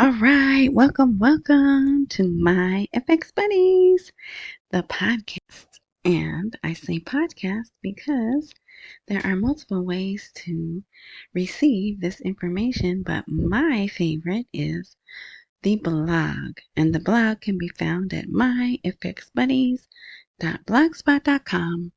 All right, welcome to my FX Buddies, the podcast. And I say podcast because there are multiple ways to receive this information, but my favorite is the blog. And the blog can be found at myfxbuddies.blogspot.com.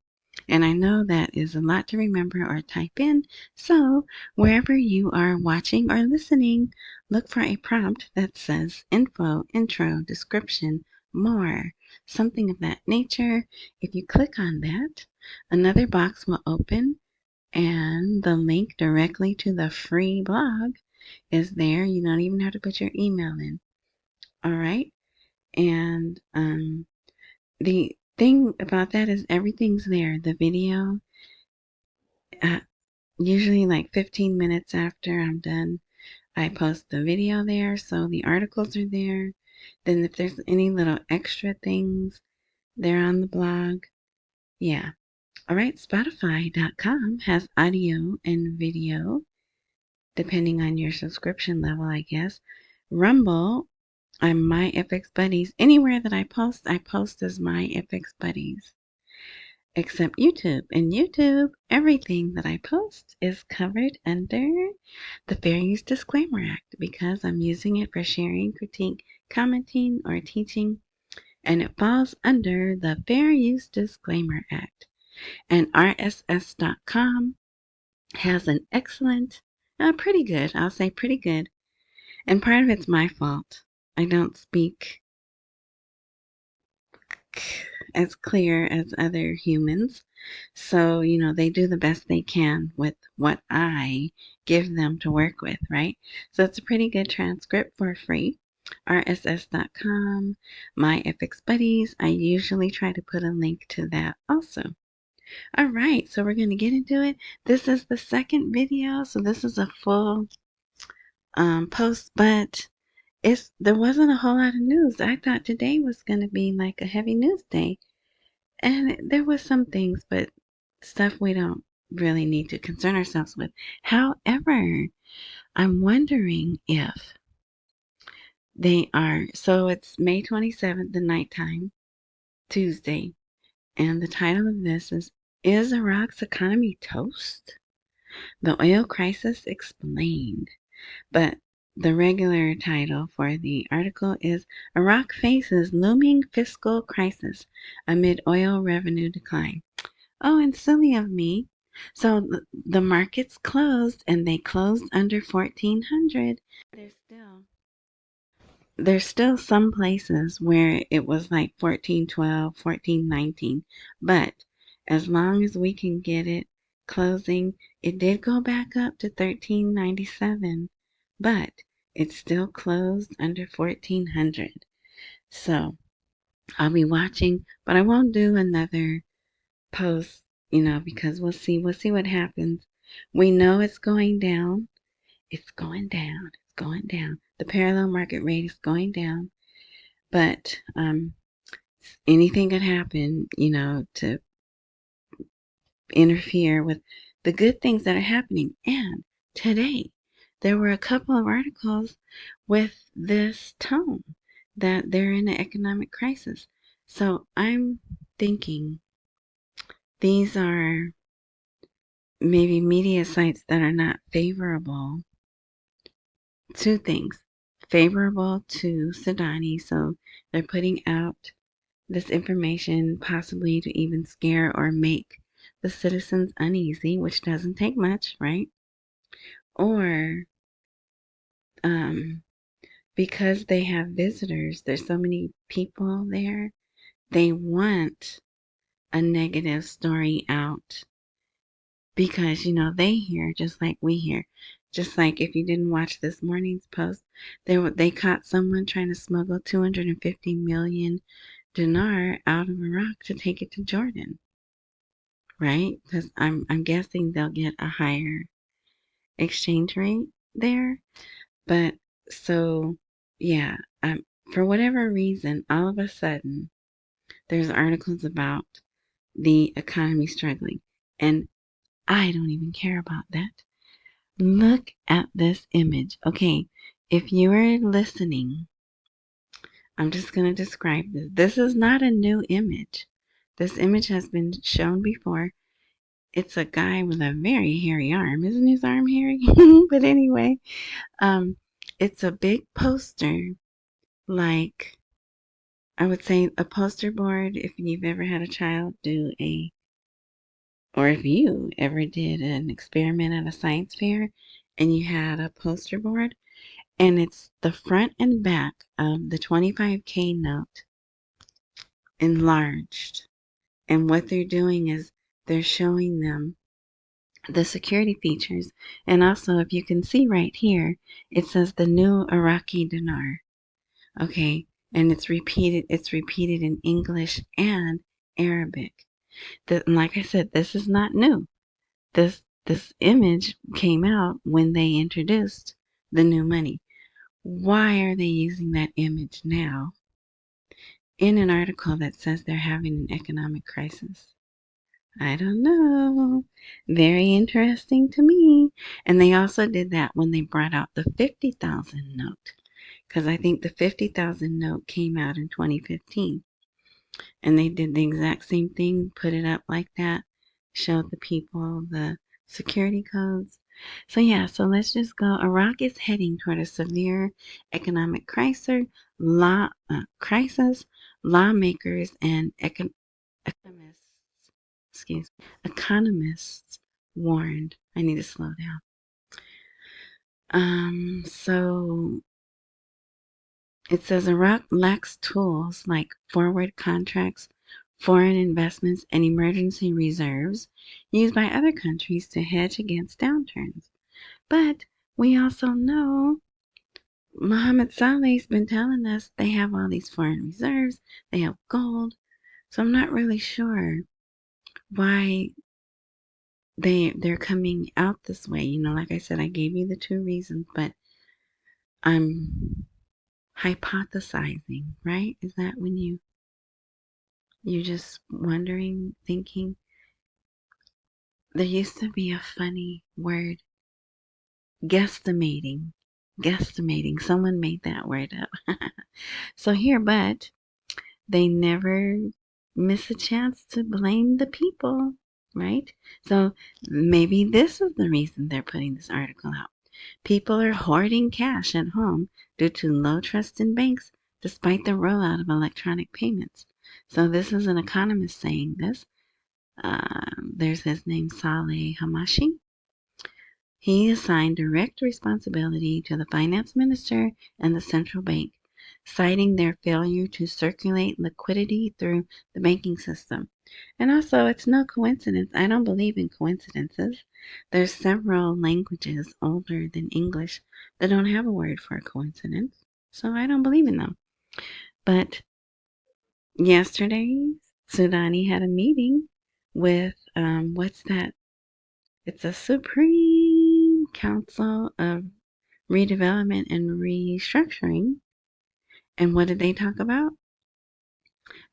And I know that is a lot to remember or type in, so wherever you are watching or listening, look for a prompt that says info, intro, description, more, something of that nature. If you click on that, another box will open and the link directly to the free blog is there. You don't even have to put your email in. All right. And the thing about that is everything's there. The video, uh, usually like 15 minutes after I'm done, I post the video there, so the articles are there. Then if there's any little extra things, they're on the blog. Yeah. All right, Spotify.com has audio and video, depending on your subscription level, I guess. Rumble, I'm My FX Buddies. Anywhere that I post as My FX Buddies. Except YouTube. In YouTube, everything that I post is covered under the Fair Use Disclaimer Act because I'm using it for sharing, critique, commenting, or teaching, and it falls under the Fair Use Disclaimer Act. And RSS.com has an excellent, pretty good, I'll say pretty good, and part of it's my fault. I don't speak as clear as other humans. So, they do the best they can with what I give them to work with, right? So it's a pretty good transcript for free. RSS.com, my FX Buddies. I usually try to put a link to that also. All right, so we're going to get into it. This is the second video, so this is a full post, but there wasn't a whole lot of news. I thought today was going to be like a heavy news day. And there was some things, but stuff we don't really need to concern ourselves with. However, I'm wondering if so it's May 27th, the nighttime, Tuesday, and the title of this Is Iraq's Economy Toast? The Oil Crisis Explained. But the regular title for the article is Iraq Faces Looming Fiscal Crisis Amid Oil Revenue Decline. Oh, and silly of me. So the markets closed and they closed under 1400. There's still some places where it was like 1412, 1419. But as long as we can get it closing, it did go back up to 1397, but it's still closed under 1400. So I'll be watching, but I won't do another post, because we'll see what happens. We know it's going down. It's going down. It's going down. The parallel market rate is going down, but anything could happen, to interfere with the good things that are happening. And today, there were a couple of articles with this tone that they're in an economic crisis. So I'm thinking these are maybe media sites that are not favorable to things. Favorable to Sudani, so they're putting out this information possibly to even scare or make the citizens uneasy, which doesn't take much, right? Or because they have visitors, there's so many people there, they want a negative story out because they hear just like we hear. Just like if you didn't watch this morning's post, they caught someone trying to smuggle 250 million dinar out of Iraq to take it to Jordan, right? Because I'm guessing they'll get a higher exchange rate there. But so yeah, for whatever reason, all of a sudden there's articles about the economy struggling, and I don't even care about that. Look at this image. Okay, if you are listening, I'm just going to describe this. This is not a new image. This image has been shown before. It's a guy with a very hairy arm. Isn't his arm hairy? But anyway, it's a big poster, like I would say a poster board. If you've ever had a child or if you ever did an experiment at a science fair and you had a poster board, and it's the front and back of the 25K note enlarged. And what they're doing is they're showing them the security features. And also, if you can see right here, it says the new Iraqi dinar. Okay, and it's repeated. It's repeated in English and Arabic. Like I said, this is not new. This image came out when they introduced the new money. Why are they using that image now in an article that says they're having an economic crisis? I don't know. Very interesting to me. And they also did that when they brought out the 50,000 note, because I think the 50,000 note came out in 2015. And they did the exact same thing, put it up like that, showed the people the security codes. So yeah, so let's just go. Iraq is heading toward a severe economic crisis. Crisis. Lawmakers and economists, economists warned. I need to slow down. So it says Iraq lacks tools like forward contracts, foreign investments, and emergency reserves used by other countries to hedge against downturns. But we also know Mohammed Saleh's been telling us they have all these foreign reserves, they have gold. So I'm not really sure why they're coming out this way. Like I said, I gave you the two reasons, but I'm hypothesizing, right? Is that when you're just wondering, thinking? There used to be a funny word, guesstimating. Guesstimating. Someone made that word up. So here, but they never miss a chance to blame the people, right? So maybe this is the reason they're putting this article out. People are hoarding cash at home due to low trust in banks despite the rollout of electronic payments. So this is an economist saying this. There's his name, Saleh Hamashi. He assigned direct responsibility to the finance minister and the central bank, citing their failure to circulate liquidity through the banking system. And also, it's no coincidence. I don't believe in coincidences. There's several languages older than English that don't have a word for a coincidence. So I don't believe in them. But yesterday, Sudani had a meeting with, what's that? It's a Supreme Council of Redevelopment and Restructuring. And what did they talk about?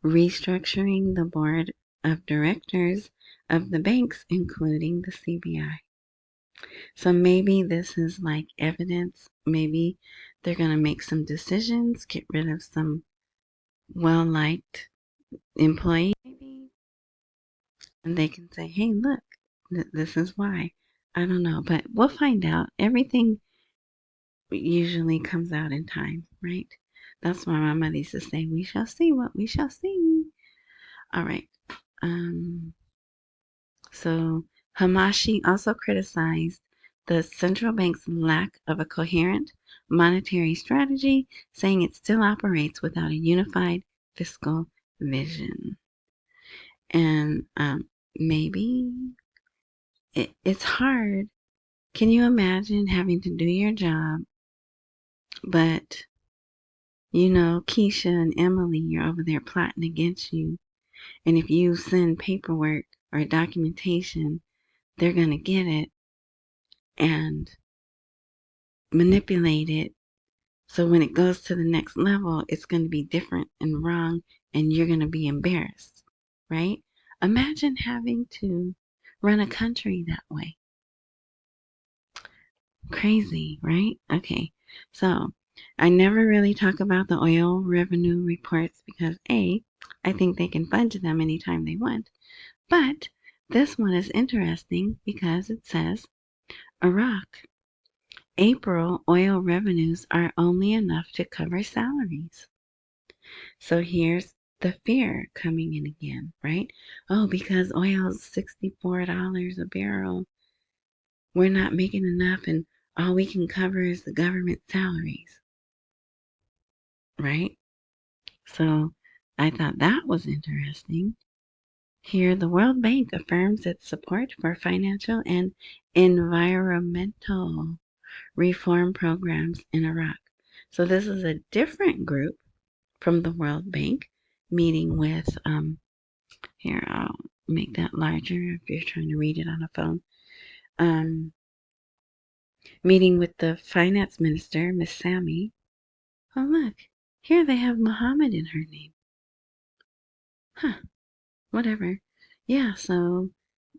Restructuring the board of directors of the banks, including the CBI. So maybe this is like evidence. Maybe they're going to make some decisions, get rid of some well-liked employees, maybe. And they can say, hey, look, this is why. I don't know, but we'll find out. Everything usually comes out in time, right? That's why my mother used to say, we shall see what we shall see. All right. So Hamashi also criticized the central bank's lack of a coherent monetary strategy, saying it still operates without a unified fiscal vision. And maybe it's hard. Can you imagine having to do your job, but Keisha and Emily, you're over there plotting against you. And if you send paperwork or documentation, they're going to get it and manipulate it. So when it goes to the next level, it's going to be different and wrong, and you're going to be embarrassed, right? Imagine having to run a country that way. Crazy, right? Okay. So I never really talk about the oil revenue reports because A, I think they can fudge them anytime they want. But this one is interesting because it says Iraq, April oil revenues are only enough to cover salaries. So here's the fear coming in again, right? Oh, because oil's $64 a barrel, we're not making enough and all we can cover is the government salaries, right? So I thought that was interesting. Here, the World Bank affirms its support for financial and environmental reform programs in Iraq. So this is a different group from the World Bank meeting with, here, I'll make that larger if you're trying to read it on a phone. Meeting with the finance minister, Miss Sammy. Oh, look, here they have Muhammad in her name. Huh, whatever. Yeah, so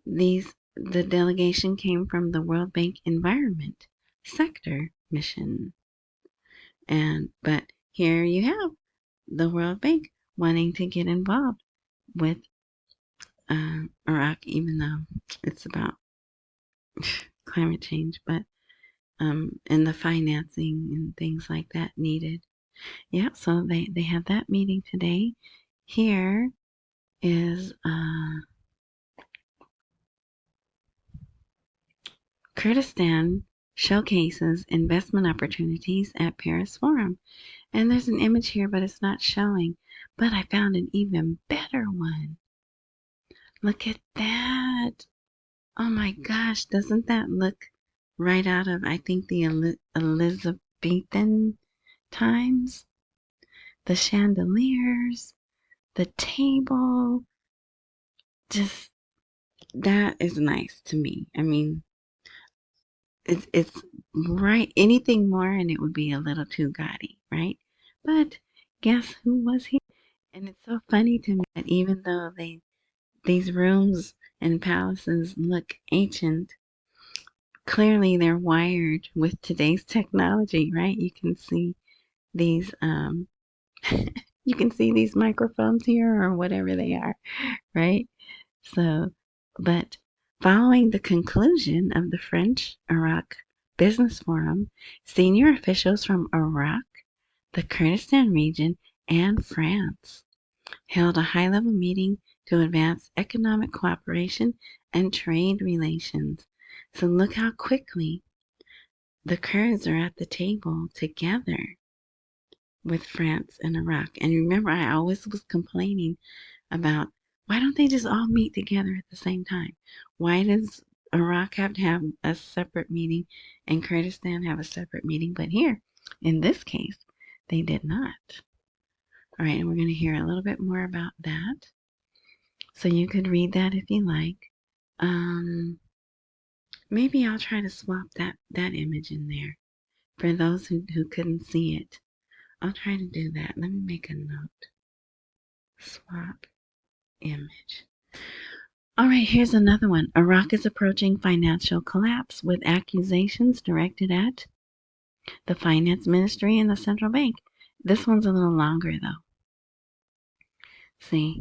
the delegation came from the World Bank Environment Sector Mission. But here you have the World Bank wanting to get involved with Iraq, even though it's about climate change, but and the financing and things like that needed. Yeah, so they had that meeting today. Here is Kurdistan showcases investment opportunities at Paris Forum. And there's an image here, but it's not showing. But I found an even better one. Look at that. Oh my gosh, doesn't that look right out of, I think, the Elizabethan times? The chandeliers, the table, just, that is nice to me. I mean, it's right, anything more and it would be a little too gaudy, right? But guess who was here? And it's so funny to me that even though these rooms and palaces look ancient, clearly they're wired with today's technology, right? You can see these you can see these microphones here or whatever they are, right? So, but following the conclusion of the French Iraq Business Forum, senior officials from Iraq, the Kurdistan region, and France held a high-level meeting to advance economic cooperation and trade relations. So look how quickly the Kurds are at the table together with France and Iraq. And remember, I always was complaining about why don't they just all meet together at the same time? Why does Iraq have to have a separate meeting and Kurdistan have a separate meeting? But here, in this case, they did not. All right, and we're going to hear a little bit more about that. So you could read that if you like. Maybe I'll try to swap that image in there for those who couldn't see it. I'll try to do that. Let me make a note. Swap image. All right, here's another one. Iraq is approaching financial collapse with accusations directed at the finance ministry and the central bank. This one's a little longer though. See?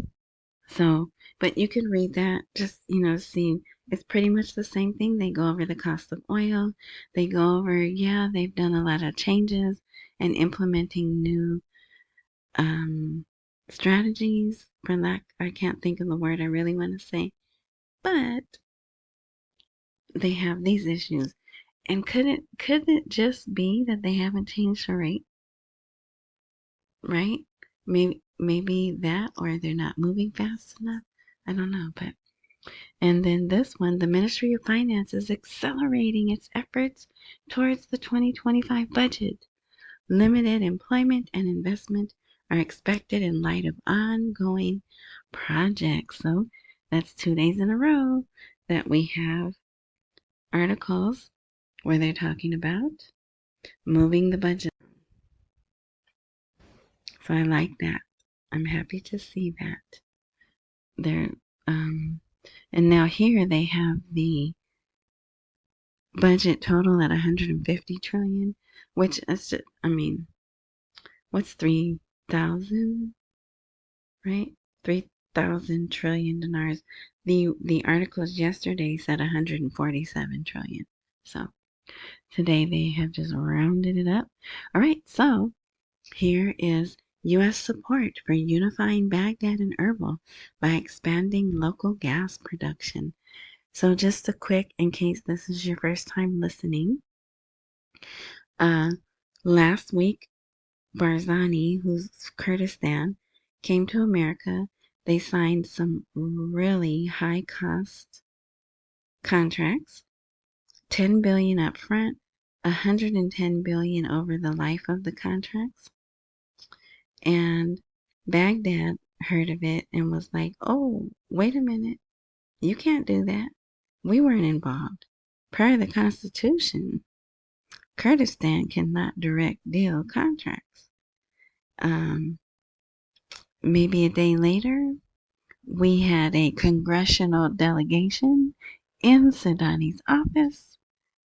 So, but you can read that, just, see, it's pretty much the same thing. They go over the cost of oil. They go over, yeah, they've done a lot of changes and implementing new strategies. For lack, I can't think of the word I really want to say. But they have these issues. And could it just be that they haven't changed the rate? Right? Maybe that, or they're not moving fast enough. I don't know, but and then this one, the Ministry of Finance is accelerating its efforts towards the 2025 budget. Limited employment and investment are expected in light of ongoing projects. So that's 2 days in a row that we have articles where they're talking about moving the budget. So I like that. I'm happy to see that. They're and now here they have the budget total at 150 trillion, which is just, I mean, what's 3,000, right? 3,000 trillion dinars. The articles yesterday said 147 trillion. So today they have just rounded it up. All right, so here is U.S. support for unifying Baghdad and Erbil by expanding local gas production. So just a quick, in case this is your first time listening, last week, Barzani, who's Kurdistan, came to America. They signed some really high cost contracts, 10 billion up front, 110 billion over the life of the contracts. And Baghdad heard of it and was like, "Oh, wait a minute. You can't do that. We weren't involved. Per the Constitution, Kurdistan cannot direct deal contracts." Um, Maybe a day later, we had a congressional delegation in Sudani's office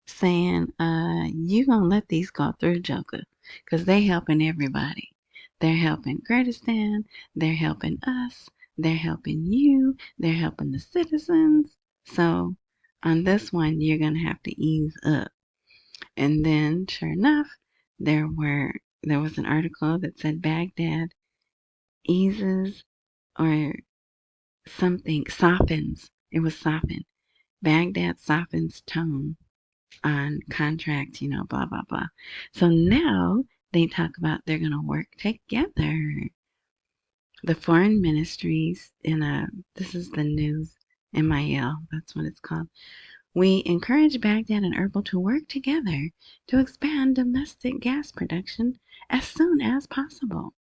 saying, you gonna let these go through, Joker, because they helping everybody. They're helping Kurdistan, they're helping us, they're helping you, they're helping the citizens. So on this one, you're gonna have to ease up. And then, sure enough, there was an article that said Baghdad eases or something softens. It was softened. Baghdad softens tone on contracts, blah, blah, blah. So now they talk about they're going to work together. The foreign ministries this is the news, MIL, that's what it's called. We encourage Baghdad and Erbil to work together to expand domestic gas production as soon as possible.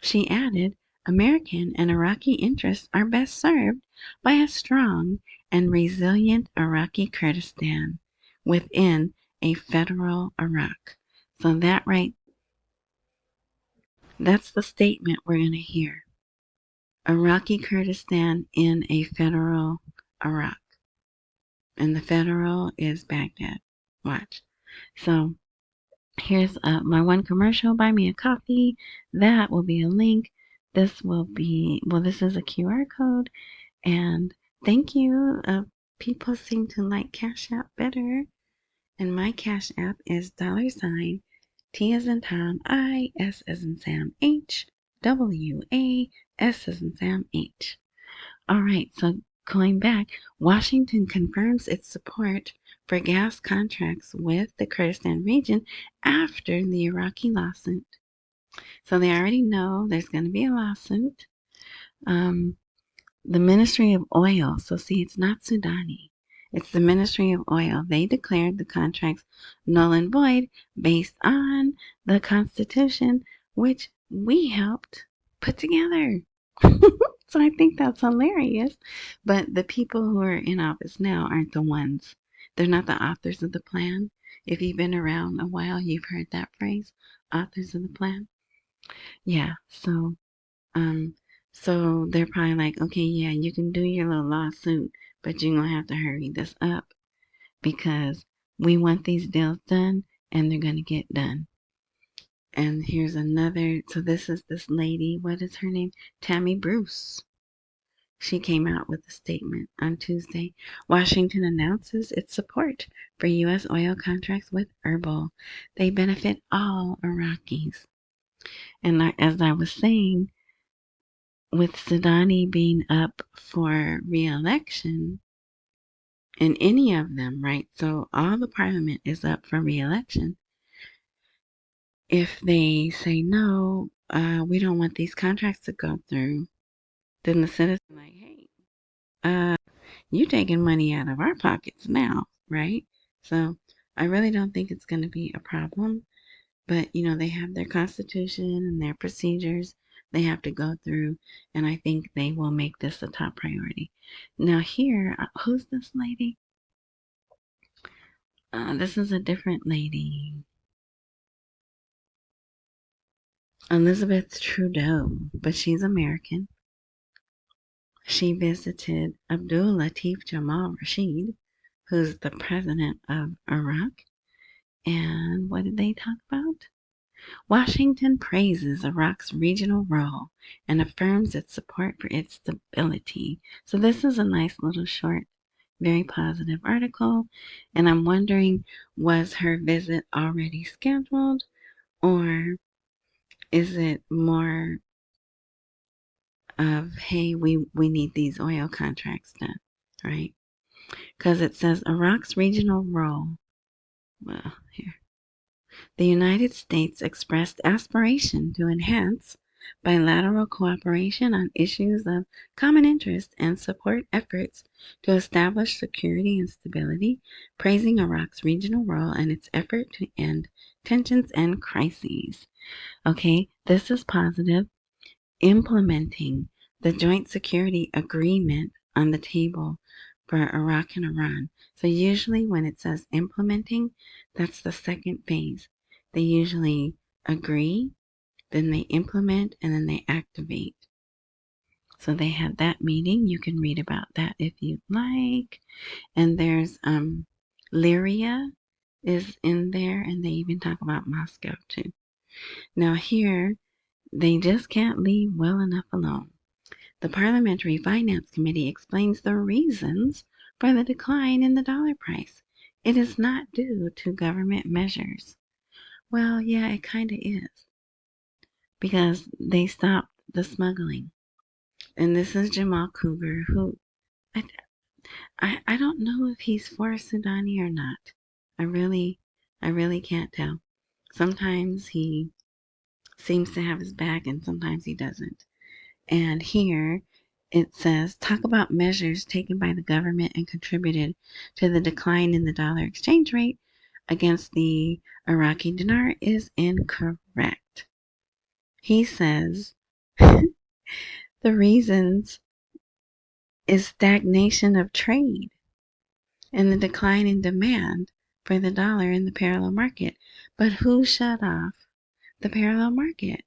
She added, American and Iraqi interests are best served by a strong and resilient Iraqi Kurdistan within a federal Iraq. So that's the statement we're going to hear. Iraqi Kurdistan in a federal Iraq. And the federal is Baghdad. Watch. So here's my one commercial. Buy me a coffee. That will be a link. This will be, this is a QR code. And thank you. People seem to like Cash App better. And my Cash App is $ T as in Tom, I, S as in Sam, H, W, A, S as in Sam, H. All right, so going back, Washington confirms its support for gas contracts with the Kurdistan region after the Iraqi lawsuit. So they already know there's going to be a lawsuit. The Ministry of Oil, so see, it's not Sudani. It's the Ministry of Oil. They declared the contracts null and void based on the Constitution, which we helped put together. So I think that's hilarious. But the people who are in office now aren't the ones. They're not the authors of the plan. If you've been around a while, you've heard that phrase, authors of the plan. Yeah, um, so they're probably like, okay, yeah, you can do your little lawsuit, but you're gonna have to hurry this up because we want these deals done and they're gonna get done. And here's another, so this is this lady, what is her name? Tammy Bruce. She came out with a statement on Tuesday. Washington announces its support for U.S. oil contracts with Erbil. They benefit all Iraqis. And as I was saying, with Sudani being up for re-election, in any of them, right? So all the parliament is up for re-election. If they say no, we don't want these contracts to go through, then the citizen like, hey, you taking money out of our pockets now, right? So I really don't think it's going to be a problem. But, they have their constitution and their procedures they have to go through. And I think they will make this a top priority. Now here, who's this lady? This is a different lady. Elizabeth Trudeau, but she's American. She visited Abdul Latif Jamal Rashid, who's the president of Iraq. And what did they talk about? Washington praises Iraq's regional role and affirms its support for its stability. So this is a nice little short, very positive article. And I'm wondering, was her visit already scheduled, or is it more of, hey, we need these oil contracts done, right? Because it says Iraq's regional role. Well, here. The United States expressed aspiration to enhance bilateral cooperation on issues of common interest and support efforts to establish security and stability, praising Iraq's regional role and its effort to end tensions and crises. Okay, this is positive. Implementing the joint security agreement on the table for Iraq and Iran. So usually when it says implementing, that's the second phase. They usually agree, then they implement, and then they activate. So they had that meeting. You can read about that if you'd like. And there's Lyria is in there, and they even talk about Moscow too. Now here, they just can't leave well enough alone. The Parliamentary Finance Committee explains the reasons for the decline in the dollar price. It is not due to government measures. Well, yeah, it kind of is, because they stopped the smuggling. And this is Jamal Cougar, who I don't know if he's for Sudani or not. I really can't tell. Sometimes he seems to have his back, and sometimes he doesn't. And here it says, talk about measures taken by the government and contributed to the decline in the dollar exchange rate against the Iraqi dinar is incorrect. He says the reasons is stagnation of trade and the decline in demand for the dollar in the parallel market. But who shut off the parallel market?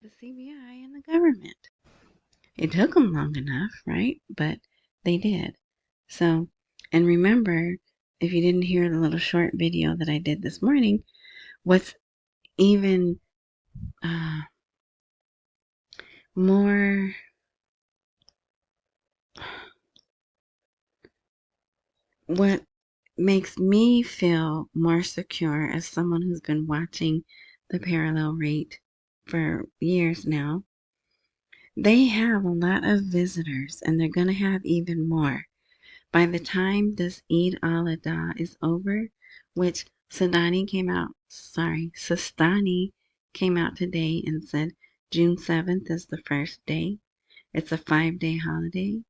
The CBI and the government. It took them long enough, right? But they did. So, and remember, if you didn't hear the little short video that I did this morning, what's even more, what makes me feel more secure as someone who's been watching the parallel rate for years now, they have a lot of visitors, and they're going to have even more. By the time this Eid al-Adha is over, which Sistani came out today and said June 7th is the first day. It's a 5-day holiday,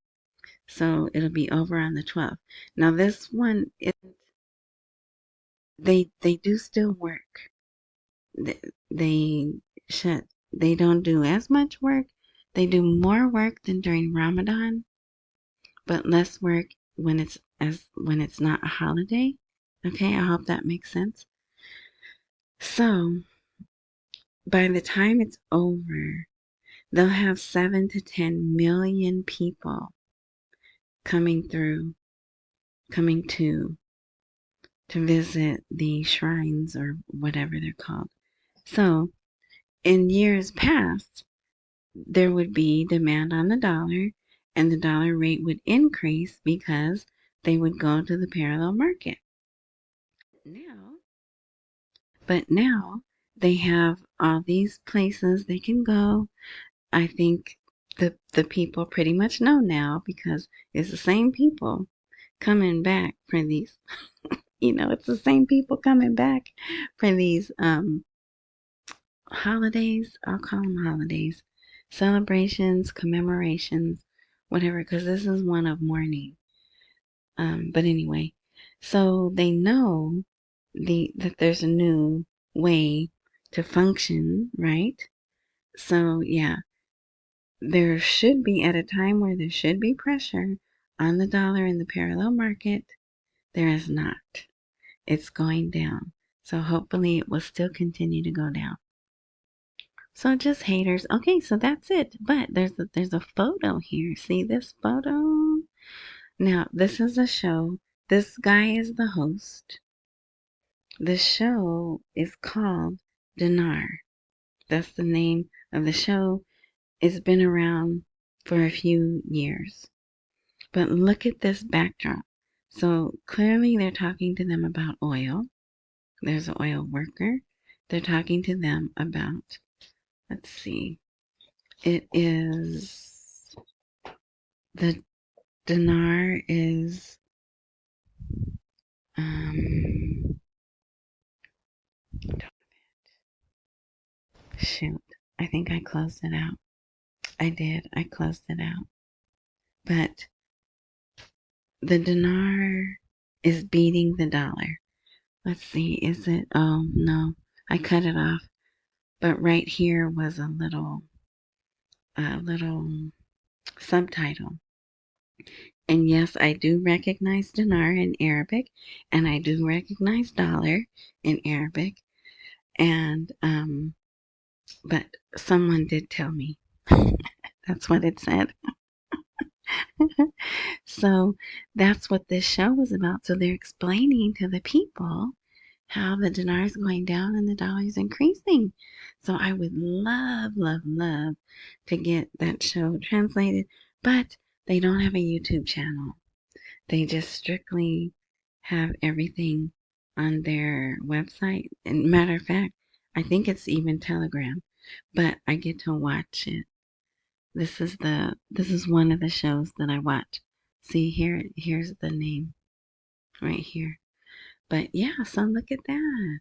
so it'll be over on the 12th. Now this one, they do still work. They should. They don't do as much work. They do more work than during Ramadan, but less work when it's not a holiday. Okay, I hope that makes sense. So by the time it's over, they'll have 7 to 10 million people coming to visit the shrines or whatever they're called. So in years past, there would be demand on the dollar, and the dollar rate would increase because they would go to the parallel market. Now they have all these places they can go. I think the people pretty much know now, because it's the same people coming back for these, it's the same people coming back for these holidays. I'll call them holidays, celebrations, commemorations, whatever, because this is one of mourning. But anyway, so they know that there's a new way to function, right? So yeah, there should be, at a time where there should be pressure on the dollar in the parallel market, there is not. It's going down. So hopefully it will still continue to go down. So just haters. Okay, so that's it. But there's a photo here. See this photo? Now, this is a show. This guy is the host. The show is called Dinar. That's the name of the show. It's been around for a few years. But look at this backdrop. So clearly they're talking to them about oil. There's an oil worker. They're talking to them about, let's see, it is, the dinar is, shoot, I think I closed it out. I did, I closed it out. But the dinar is beating the dollar. Let's see, is it, oh no, I cut it off. But right here was a little subtitle. And yes, I do recognize dinar in Arabic, and I do recognize dollar in Arabic. And but someone did tell me that's what it said. So that's what this show was about. So they're explaining to the people how the dinar is going down and the dollar is increasing. So I would love, love, love to get that show translated, but they don't have a YouTube channel. They just strictly have everything on their website. And matter of fact, I think it's even Telegram, but I get to watch it. This is one of the shows that I watch. See here's the name right here. But yeah, so look at that.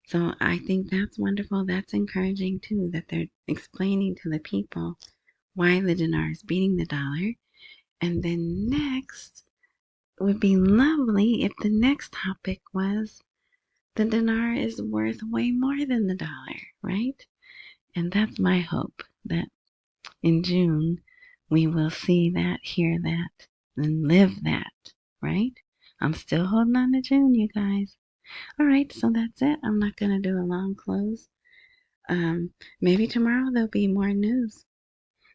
So I think that's wonderful. That's encouraging too, that they're explaining to the people why the dinar is beating the dollar. And then next, it would be lovely if the next topic was the dinar is worth way more than the dollar, right? And that's my hope that in June we will see that, hear that, and live that, right? I'm still holding on to June, you guys. All right, so that's it. I'm not going to do a long close. Maybe tomorrow there'll be more news.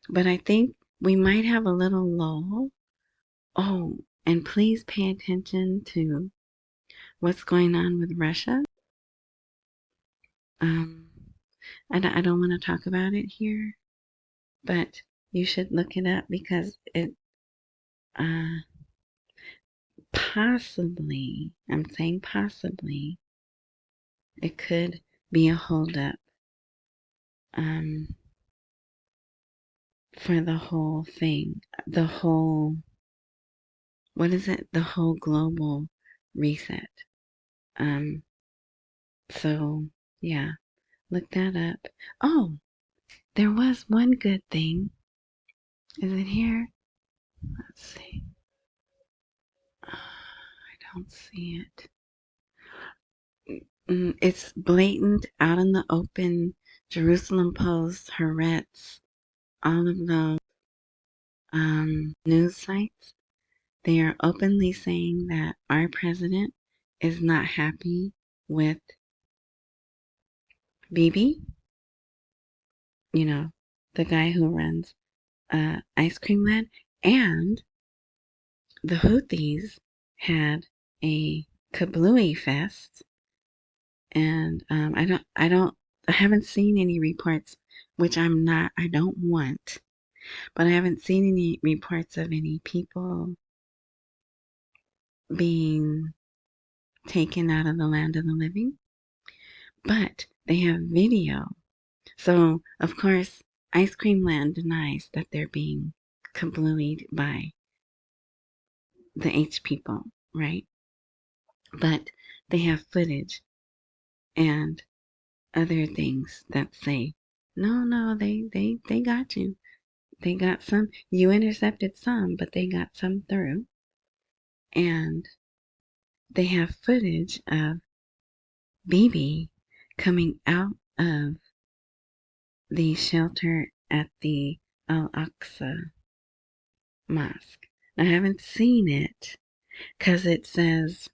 But I think we might have a little lull. Oh, and please pay attention to what's going on with Russia. Um, I don't want to talk about it here, but you should look it up because it uh, possibly, I'm saying possibly, it could be a holdup for the whole thing, the whole, what is it? The whole global reset. So yeah, look that up. Oh, there was one good thing. Is it here? Let's see. I don't see it. It's blatant, out in the open. Jerusalem Post, Haaretz, all of those news sites. They are openly saying that our president is not happy with Bibi, you know, the guy who runs Ice Cream Land, and the Houthis had a kablooey fest, and I haven't seen any reports, which I don't want, but I haven't seen any reports of any people being taken out of the land of the living, but they have video. So, of course, Ice Cream Land denies that they're being kablooied by the H people, right? But they have footage and other things that say, no, they got you. They got some, you intercepted some, but they got some through. And they have footage of Bibi coming out of the shelter at the Al Aqsa Mosque. I haven't seen it because it says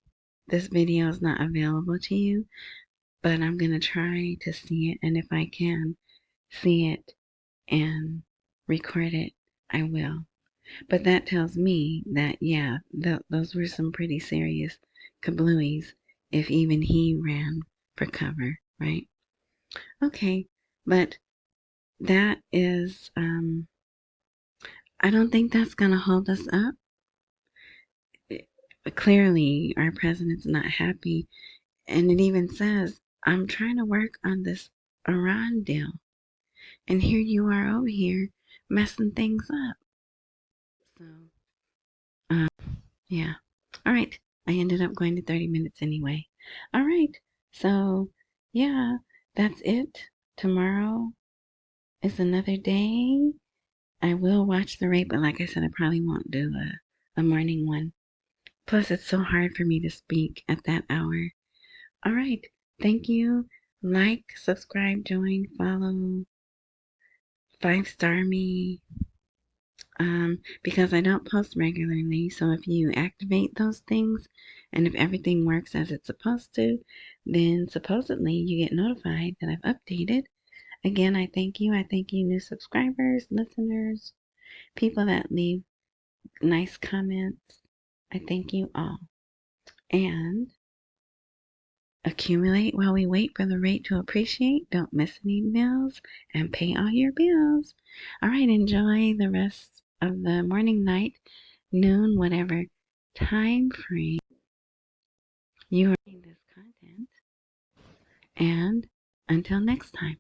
this video is not available to you, but I'm going to try to see it. And if I can see it and record it, I will. But that tells me that, yeah, those were some pretty serious kablooies if even he ran for cover, right? Okay, but that is, I don't think that's going to hold us up. Clearly, our president's not happy. And it even says, I'm trying to work on this Iran deal. And here you are over here messing things up. So, uh, yeah. All right. I ended up going to 30 minutes anyway. All right. So, yeah, that's it. Tomorrow is another day. I will watch the rape, but like I said, I probably won't do a morning one. Plus, it's so hard for me to speak at that hour. All right. Thank you. Like, subscribe, join, follow, 5-star me. Because I don't post regularly. So if you activate those things and if everything works as it's supposed to, then supposedly you get notified that I've updated. Again, I thank you. I thank you, new subscribers, listeners, people that leave nice comments. I thank you all. And accumulate while we wait for the rate to appreciate. Don't miss any meals and pay all your bills. All right, enjoy the rest of the morning, night, noon, whatever time frame you are reading this content. And until next time.